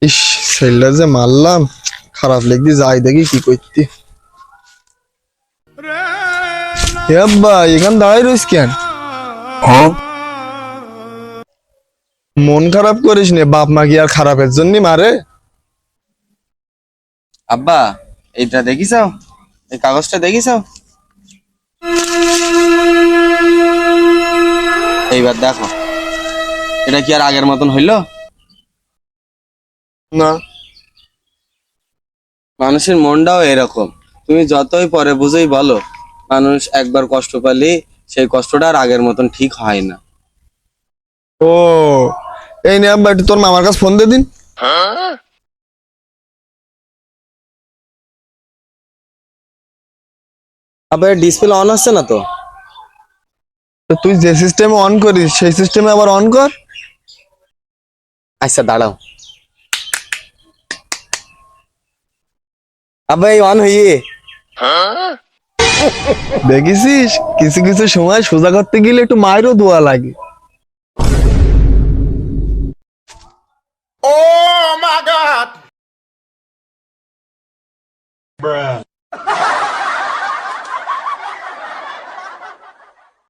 ইস, ছেলেটা যে মারলাম, খারাপ লাগদি, যাই দেখি কি করতে। আব্বা এখান দাঁড়াই রইস কেন? মন খারাপ করিস নে, বাপ মা কি আর খারাপের জন্য মারে? আব্বা, এইটা দেখিস, এই কাগজটা দেখিস? এইবার দেখো, এটা কি আর আগের মতন হইল? না। মানুষের মনটাও এরকম, তুমি যতই পরে বুঝেই বলো, মানুষ একবার কষ্ট পেলে সেই কষ্টটা আর আগের মতন ঠিক হয় না। ও, এই নে আব্বা, একটু তোর মামার কাছে ফোন দিয়ে দিন। আবার ডিসপ্লে অন হচ্ছে না তো। তো তুই যে সিস্টেমে অন করিস সেই সিস্টেমে আবার অন কর। আচ্ছা দাঁড়াও, আবার এই অন হইয়ে দেখেছিস, কিছু কিছু সময় সোজা করতে গেলে একটু মায়েরও দোয়া লাগে। Oh my God! Bruh.